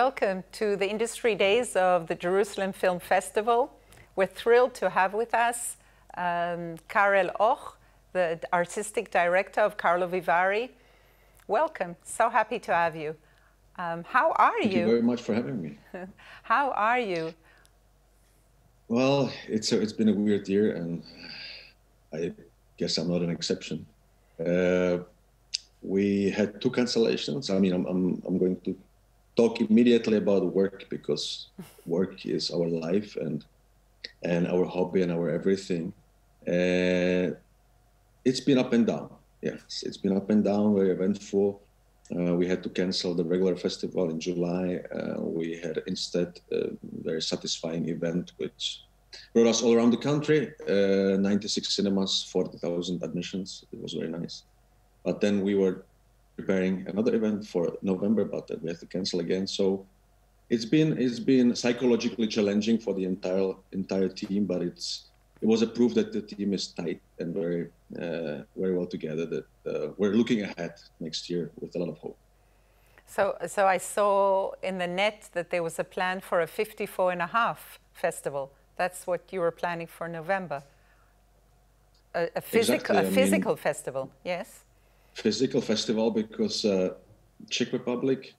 Welcome to the Industry Days of the Jerusalem Film Festival. We're thrilled to have with us Karel Och, the artistic director of Carlóvi Vári. Welcome. So happy to have you. How are you? Thank you very much for having me. How are you? Well, it's been a weird year, and I guess I'm not an exception. We had 2 cancellations. I mean, I'm going to talk immediately about work, because work is our life and our hobby and our everything. It's been up and down. Yes, it's been up and down, very eventful. We had to cancel the regular festival in July. We had instead a very satisfying event, which brought us all around the country, 96 cinemas, 40,000 admissions. It was very nice. But then we were preparing another event for November, but we had to cancel again. So it's been psychologically challenging for the entire team, but it was a proof that the team is tight and very well together, that we're looking ahead next year with a lot of hope. So I saw in the net that there was a plan for a 54.5 festival. That's what you were planning for November. A physical festival, yes? Physical festival, because Czech Republic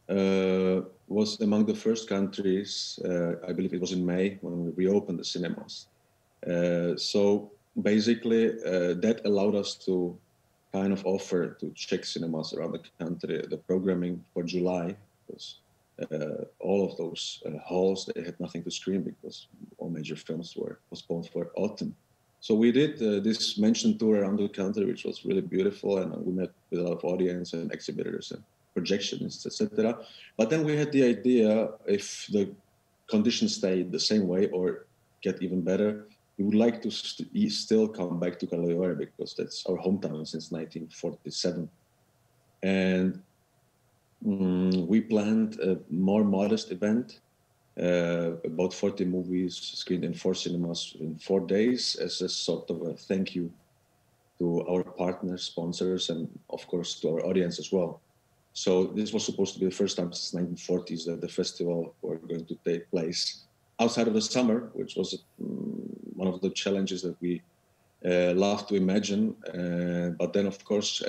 was among the first countries, I believe it was in May, when we reopened the cinemas. So basically, that allowed us to kind of offer to Czech cinemas around the country the programming for July, because all of those halls, they had nothing to screen because all major films were postponed for autumn. So we did this mentioned tour around the country, which was really beautiful, and we met with a lot of audience and exhibitors and projectionists, etc. But then we had the idea, if the conditions stay the same way or get even better, we would like to still come back to Carlóvi Vári, because that's our hometown since 1947. And we planned a more modest event, about 40 movies screened in 4 cinemas in 4 days, as a sort of a thank you to our partners, sponsors, and of course to our audience as well. So this was supposed to be the first time since 1940s that the festival were going to take place outside of the summer, which was one of the challenges that we love to imagine. But then, of course,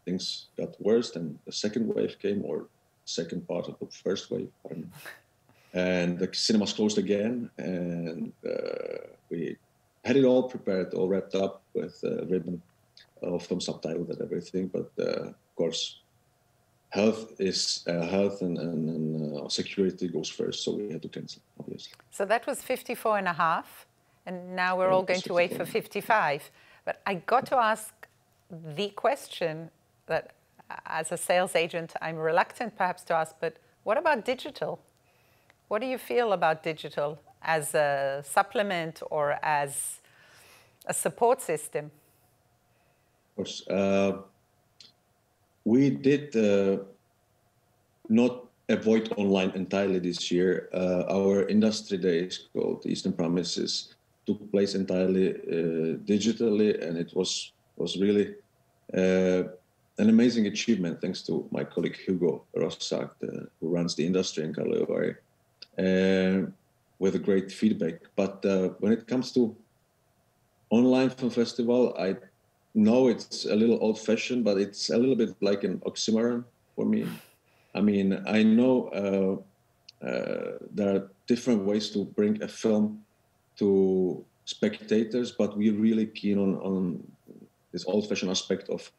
things got worse, and the second wave came, or second part of the first wave, I don't know. And the cinemas closed again, and we had it all prepared, all wrapped up with a ribbon of film subtitles and everything. But of course, health is health, and security goes first, so we had to cancel, obviously. So that was 54.5, and now we're all going to wait for 55. But I got to ask the question that, as a sales agent, I'm reluctant perhaps to ask, but what about digital? What do you feel about digital as a supplement or as a support system? Of course. We did not avoid online entirely this year. Our industry days, called Eastern Promises, took place entirely digitally, and it was really an amazing achievement, thanks to my colleague Hugo Rossack, who runs the industry in Carlóvi Vári, with a great feedback. But when it comes to online film festival, I know it's a little old-fashioned, but it's a little bit like an oxymoron for me. I mean, I know there are different ways to bring a film to spectators, but we're really keen on this old-fashioned aspect of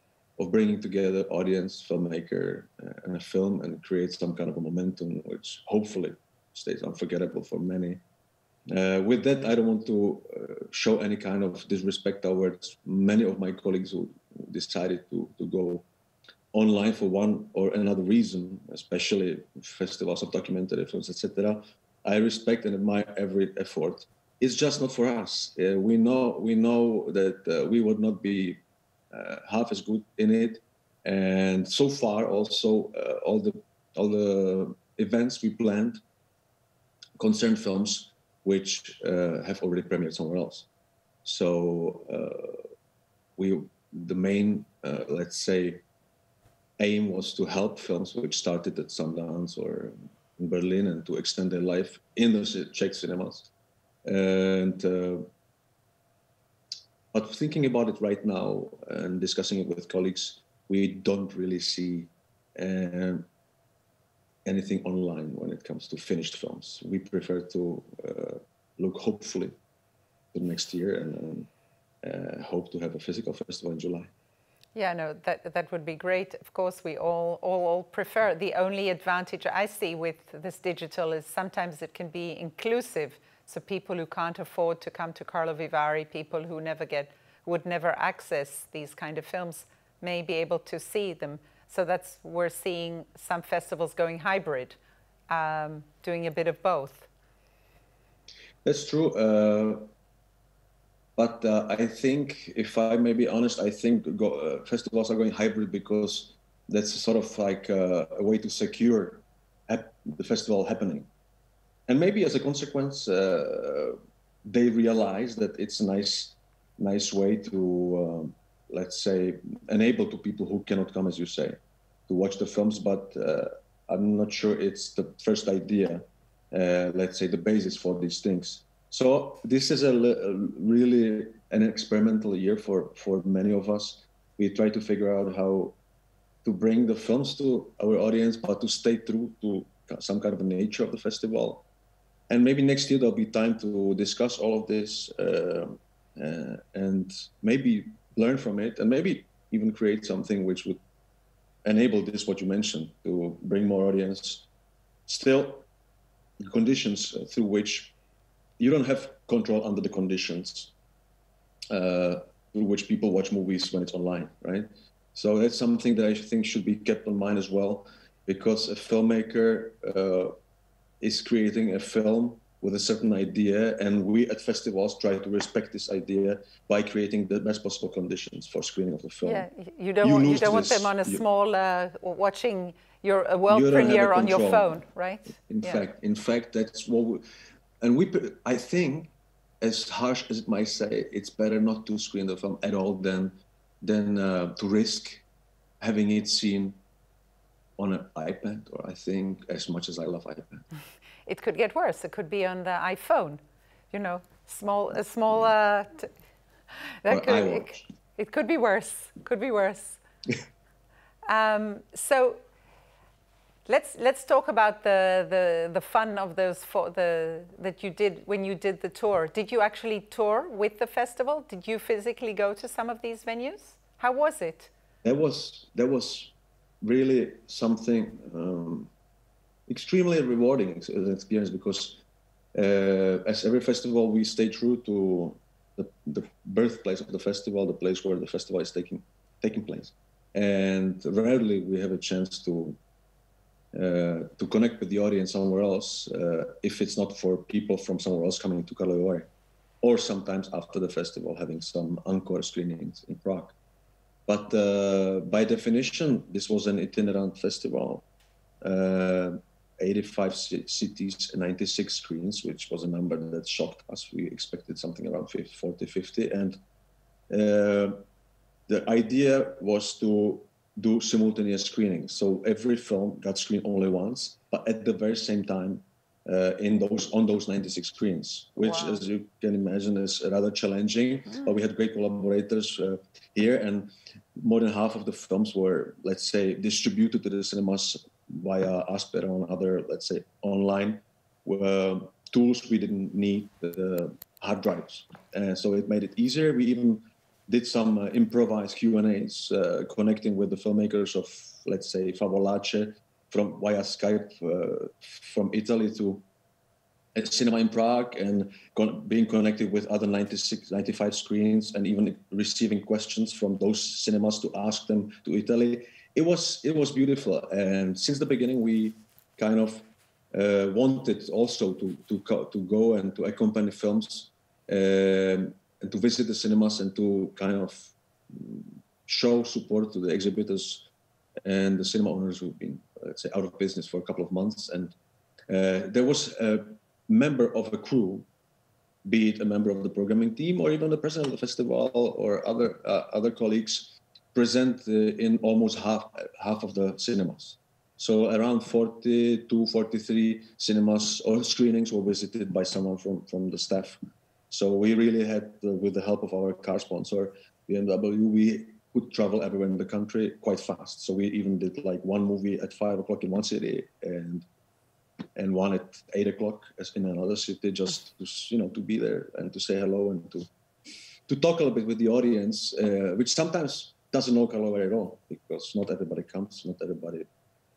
bringing together audience, filmmaker, and a film, and create some kind of a momentum, which hopefully stays unforgettable for many. With that, I don't want to show any kind of disrespect towards many of my colleagues who decided to go online for one or another reason, especially festivals of documentary films, etc. I respect and admire every effort. It's just not for us. We know that we would not be half as good in it, and so far also all the events we planned concern films which have already premiered somewhere else. So the main, let's say, aim was to help films which started at Sundance or in Berlin and to extend their life in the Czech cinemas. And but thinking about it right now and discussing it with colleagues, we don't really see anything online when it comes to finished films. We prefer to look hopefully to next year and hope to have a physical festival in July. Yeah, no, that would be great. Of course, we all prefer. The only advantage I see with this digital is sometimes it can be inclusive. So people who can't afford to come to Kárlovy Vary, people who would never access these kind of films, may be able to see them. So we're seeing some festivals going hybrid, doing a bit of both. That's true. But I think, if I may be honest, I think festivals are going hybrid because that's sort of like a way to secure the festival happening. And maybe as a consequence, they realize that it's a nice way to, let's say, enable to people who cannot come, as you say, to watch the films. But I'm not sure it's the first idea, let's say, the basis for these things. So this is really an experimental year for many of us. We try to figure out how to bring the films to our audience, but to stay true to some kind of a nature of the festival. And maybe next year there'll be time to discuss all of this and maybe learn from it, and maybe even create something which would enable this, what you mentioned, to bring more audience. Still, the conditions through which you don't have control under the conditions through which people watch movies when it's online, right? So that's something that I think should be kept in mind as well, because a filmmaker is creating a film with a certain idea, and we at festivals try to respect this idea by creating the best possible conditions for screening of the film. Yeah, you don't want them on a small watching a world premiere on your phone, right? In fact, that's what I think, as harsh as it might say, it's better not to screen the film at all than to risk having it seen on an iPad, or I think, as much as I love iPad. It could get worse. It could be on the iPhone, small. It could be worse. Could be worse. So let's talk about the fun of those that you did when you did the tour. Did you actually tour with the festival? Did you physically go to some of these venues? How was it? That was really something extremely rewarding as an experience, because as every festival, we stay true to the birthplace of the festival, the place where the festival is taking place. And rarely we have a chance to connect with the audience somewhere else, if it's not for people from somewhere else coming to Kárlovy Vary, or sometimes after the festival having some encore screenings in Prague. But by definition, this was an itinerant festival. 85 cities, 96 screens, which was a number that shocked us. We expected something around 40, 50. And the idea was to do simultaneous screenings. So every film got screened only once, but at the very same time on those 96 screens, which, as you can imagine, is rather challenging. But we had great collaborators here, and more than half of the films were, let's say, distributed to the cinemas via Asper and other, let's say, online tools. We didn't need hard drives, and so it made it easier. We even did some improvised Q&As, connecting with the filmmakers of, let's say, Favolace via Skype from Italy to a cinema in Prague, and being connected with other 95 screens, and even receiving questions from those cinemas to ask them to Italy. It was beautiful, and since the beginning we kind of wanted also to go and to accompany films and to visit the cinemas and to kind of show support to the exhibitors and the cinema owners who've been, let's say, out of business for a couple of months. And there was a member of a crew, be it a member of the programming team or even the president of the festival or other colleagues, present in almost half of the cinemas. So around 42, 43 cinemas or screenings were visited by someone from the staff. So we really had, with the help of our car sponsor, BMW, we could travel everywhere in the country quite fast. So we even did like one movie at 5 o'clock in one city and one at 8 o'clock in another city, just to be there and to say hello and to talk a little bit with the audience, which sometimes doesn't know Karlovy at all, because not everybody comes, not everybody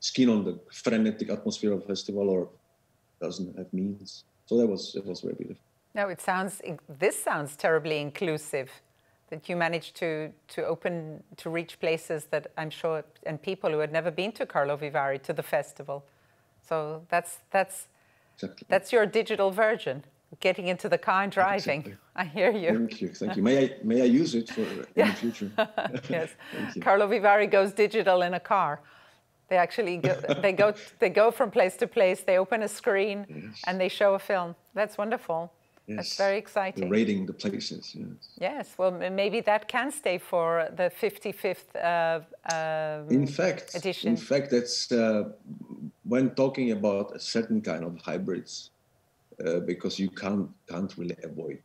is keen on the frenetic atmosphere of a festival or doesn't have means. So it was very beautiful. No, this sounds terribly inclusive, that you managed to reach places that I'm sure, and people who had never been to Karlovy Vary, to the festival. So that's your digital version, getting into the car and driving. Exactly. I hear you. Thank you. May I use it in the future? Yes. Karlovy Vary goes digital in a car. They actually go from place to place. They open a screen and they show a film. That's wonderful. Yes. That's very exciting. Rating the places. Yes. Yes. Well, maybe that can stay for the 55th edition. In fact, that's when talking about a certain kind of hybrids, because you can't really avoid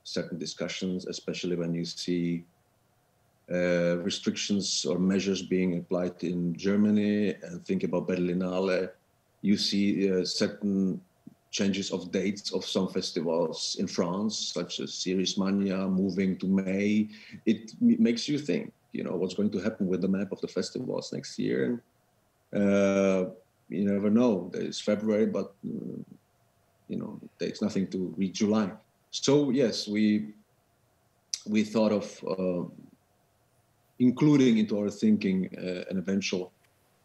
certain discussions, especially when you see restrictions or measures being applied in Germany, and think about Berlinale. You see certain changes of dates of some festivals in France, such as Series Mania, moving to May. It makes you think, what's going to happen with the map of the festivals next year. You never know. It's February, but it takes nothing to reach July. So yes, we thought of including into our thinking an eventual,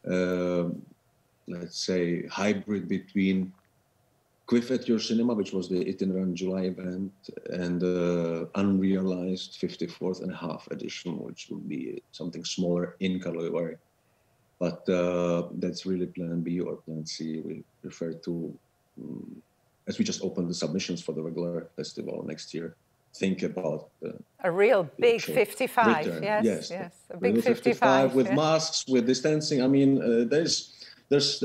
let's say, hybrid between Quiff at Your Cinema, which was the itinerant July event, and unrealized 54th and a half edition, which would be something smaller in Karlovy Vary. But that's really plan B or plan C. We prefer to, as we just opened the submissions for the regular festival next year, think about a real big 55. Return. Yes, a big 55 with masks, with distancing. I mean, there's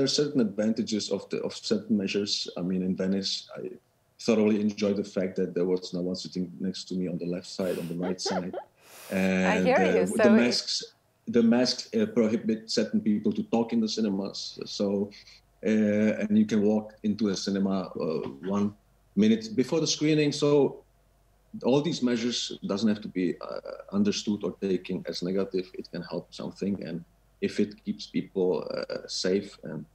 certain advantages of certain measures. I mean, in Venice, I thoroughly enjoyed the fact that there was no one sitting next to me on the left side, on the right side, and I hear you. The masks prohibit certain people to talk in the cinemas. So, and you can walk into a cinema 1 minute before the screening. So, all these measures doesn't have to be understood or taken as negative. It can help something, and if it keeps people safe and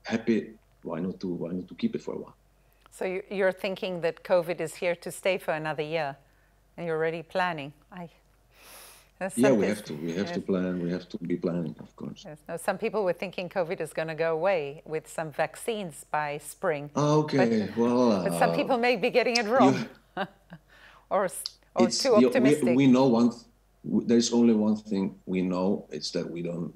happy, why not to keep it for a while? So you're thinking that COVID is here to stay for another year, and you're already planning. Yeah, we have to. We have to plan. We have to be planning, of course. Yes. Now, some people were thinking COVID is going to go away with some vaccines by spring. Okay, but some people may be getting it wrong, or too optimistic. We know there's only one thing we know. It's that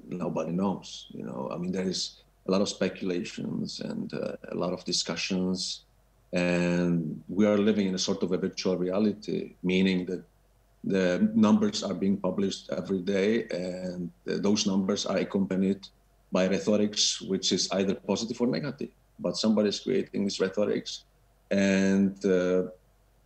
nobody knows. I mean, there is a lot of speculations and a lot of discussions, and we are living in a sort of a virtual reality, meaning that the numbers are being published every day, and those numbers are accompanied by rhetorics, which is either positive or negative. But somebody's creating these rhetorics, and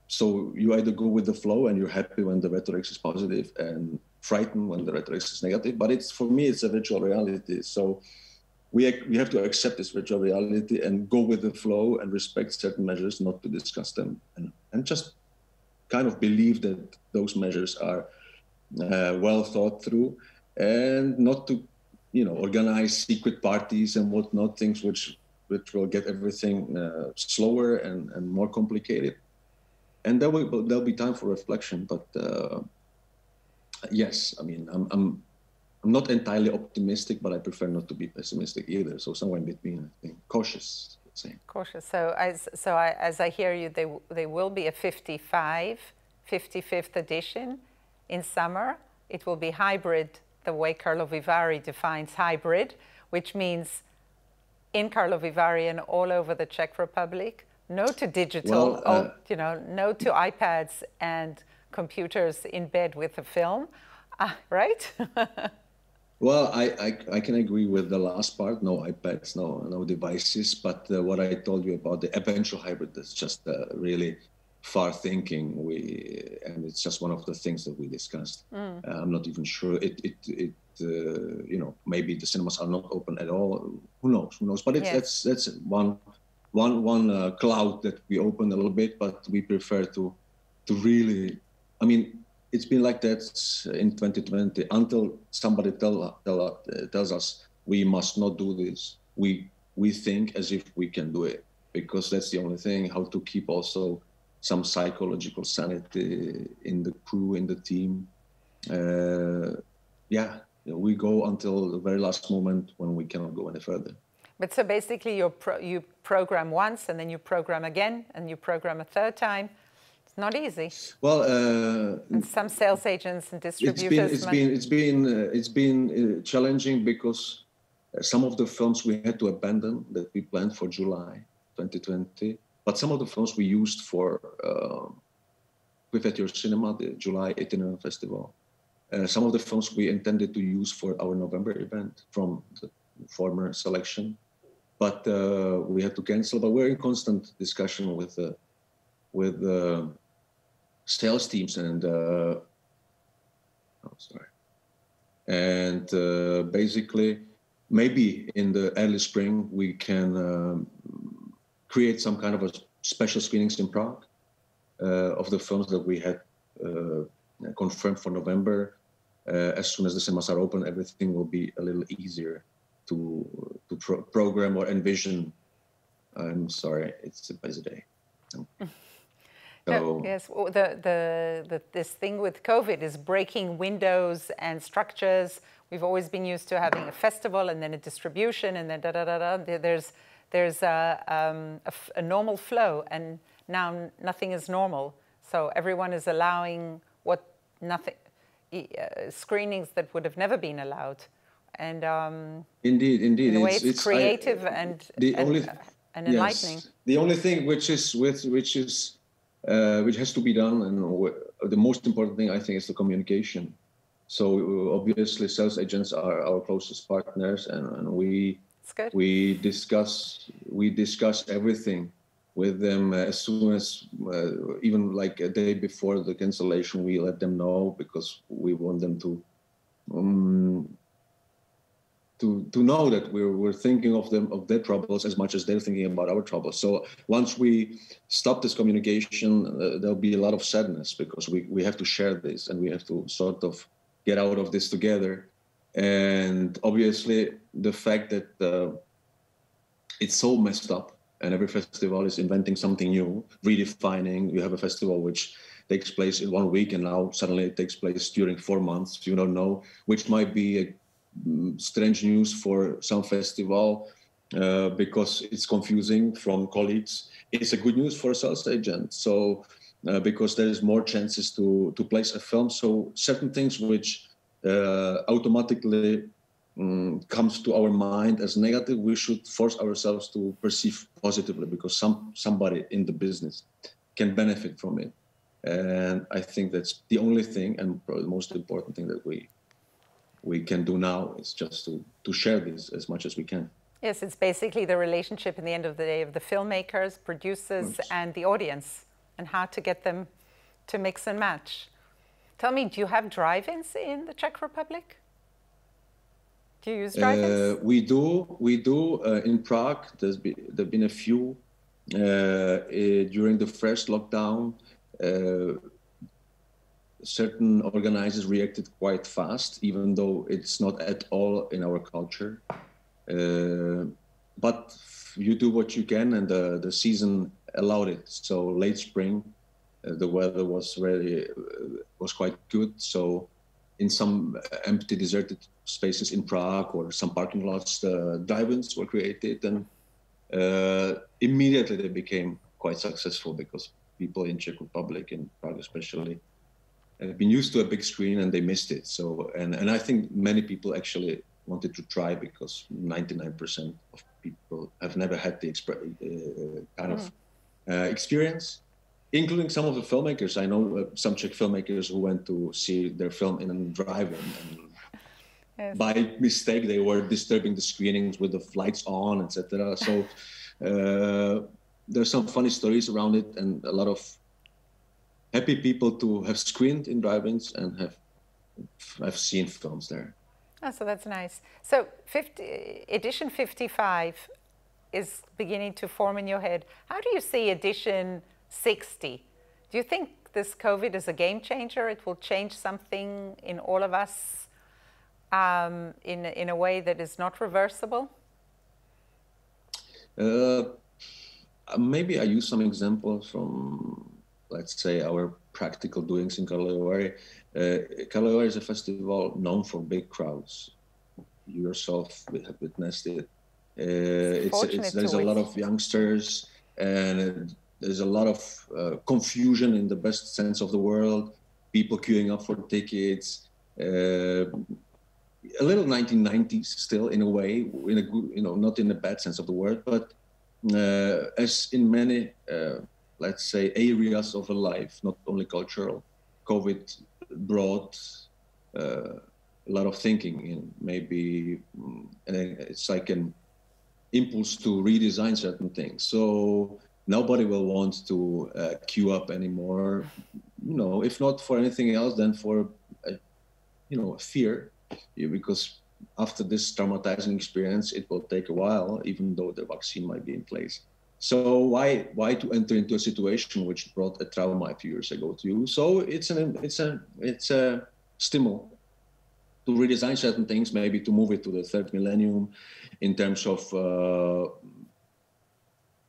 so you either go with the flow and you're happy when the rhetoric is positive and frightened when the rhetoric is negative. But for me, it's a virtual reality. So we have to accept this virtual reality and go with the flow and respect certain measures, not to discuss them, and just kind of believe that those measures are well thought through, and not to, organize secret parties and whatnot, things which will get everything slower and more complicated. And there'll be time for reflection. But yes, I mean, I'm not entirely optimistic, but I prefer not to be pessimistic either. So somewhere in between, I think, cautious. Cautious. So as I hear you, they will be a 55th edition in summer. It will be hybrid, the way Karlovy Vary defines hybrid, which means in Karlovy Vary and all over the Czech Republic, no to digital, no to iPads and computers in bed with a film, right? Well, I can agree with the last part. No iPads, no devices. But what I told you about the eventual hybrid, that's just really far thinking. And it's just one of the things that we discussed. I'm not even sure. You know, maybe the cinemas are not open at all. Who knows? Who knows? But it's that's one cloud that we open a little bit. But we prefer to really. I mean, it's been like that in 2020 until somebody tells us we must not do this. We think as if we can do it, because that's the only thing, how to keep also some psychological sanity in the crew, in the team. We go until the very last moment when we cannot go any further. But so basically you program once and then you program again and you program a third time. It's not easy. Well, and some sales agents and distributors. It's been challenging because some of the films we had to abandon that we planned for July 2020, but some of the films we used for Quivetur Cinema, the July itinerant festival. Some of the films we intended to use for our November event from the former selection, but we had to cancel. But we're in constant discussion with sales teams and basically maybe in the early spring we can create some kind of a special screenings in Prague of the films that we had confirmed for November. As soon as the cinemas are open, everything will be a little easier to program or envision. I'm sorry, it's a busy day. No, yes, this thing with COVID is breaking windows and structures. We've always been used to having a festival and then a distribution and then There's a normal flow, and now nothing is normal. So everyone is allowing screenings that would have never been allowed. And indeed, in a way, it's creative and enlightening. Yes, the only thing which has to be done, and the most important thing I think is the communication. So obviously, sales agents are our closest partners, and we discuss everything with them as soon as, even like a day before the cancellation, we let them know, because we want them to know that we're thinking of their troubles as much as they're thinking about our troubles. So once we stop this communication, there'll be a lot of sadness, because we have to share this and we have to sort of get out of this together. And obviously the fact that it's so messed up, and every festival is inventing something new, redefining. You have a festival which takes place in 1 week, and now suddenly it takes place during 4 months. You don't know, which might be a strange news for some festival because it's confusing from colleagues. It's a good news for a sales agent. So because there is more chances to place a film. So certain things which automatically comes to our mind as negative, we should force ourselves to perceive positively, because somebody in the business can benefit from it. And I think that's the only thing, and probably the most important thing that we can do now is just to share this as much as we can. Yes, it's basically the relationship in the end of the day of the filmmakers, producers, and the audience, and how to get them to mix and match. Tell me, do you have drive-ins in the Czech Republic? Do you use drive-ins? We do in Prague. There've been a few during the first lockdown. Certain organizers reacted quite fast, even though it's not at all in our culture. But you do what you can, and the season allowed it. So late spring, the weather was quite good. So in some empty, deserted spaces in Prague or some parking lots, the drive-ins were created, and immediately they became quite successful, because people in Czech Republic, in Prague especially, have been used to a big screen and they missed it. So, and I think many people actually wanted to try, because 99% of people have never had the kind of experience. including some of the filmmakers. I know some Czech filmmakers who went to see their film in a drive-in, and yes. by mistake they were disturbing the screenings with the lights on, etc. So there's some funny stories around it, and a lot of happy people to have screened in drive-ins and have seen films there. Oh, so that's nice. So edition 55 is beginning to form in your head. How do you see edition 60? Do you think this COVID is a game changer? It will change something in all of us in a way that is not reversible? Maybe I use some examples from, let's say, our practical doings in Karlovy. Karlovy is a festival known for big crowds. You yourself have witnessed it. There's a lot of youngsters, and there's a lot of confusion in the best sense of the word. People queuing up for tickets. A little 1990s still, in a way, in a good, not in a bad sense of the word, but as in many, let's say, areas of a life, not only cultural, COVID brought a lot of thinking in. Maybe it's like an impulse to redesign certain things. So nobody will want to queue up anymore. If not for anything else, then for a fear, because after this traumatizing experience, it will take a while, even though the vaccine might be in place. So why to enter into a situation which brought a trauma a few years ago to you? So it's a stimul to redesign certain things, maybe to move it to the third millennium in terms of,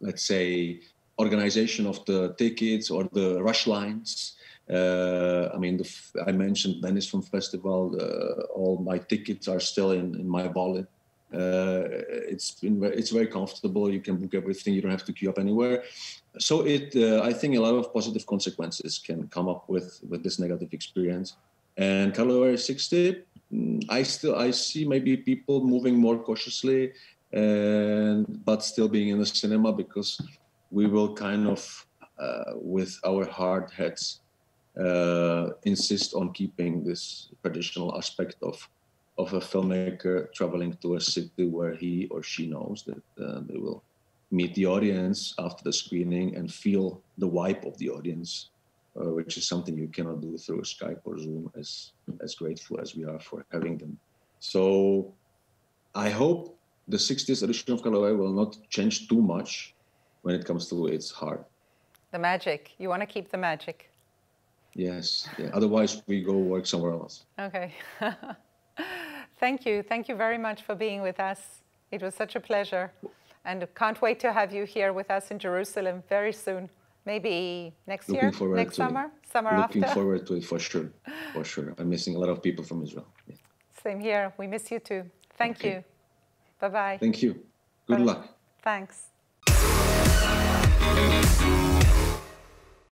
let's say, organization of the tickets or the rush lines. I mentioned Venice Film Festival. All my tickets are still in my wallet. It's very comfortable. You can book everything. You don't have to queue up anywhere. So I think a lot of positive consequences can come up with this negative experience. And Karlovy 60, I see maybe people moving more cautiously, but still being in the cinema, because we will kind of, with our hard heads, insist on keeping this traditional aspect of a filmmaker traveling to a city where he or she knows that they will meet the audience after the screening and feel the vibe of the audience, which is something you cannot do through Skype or Zoom, as grateful as we are for having them. So I hope the 60th edition of Karlovy will not change too much when it comes to its heart. The magic. You want to keep the magic. Yes. Yeah. Otherwise, we go work somewhere else. Okay. Thank you. Thank you very much for being with us. It was such a pleasure. And can't wait to have you here with us in Jerusalem very soon. Maybe next year? Next summer? Summer after? Looking forward to it, for sure. For sure. I'm missing a lot of people from Israel. Yeah. Same here. We miss you too. Thank you. Bye-bye. Thank you. Good luck. Thanks.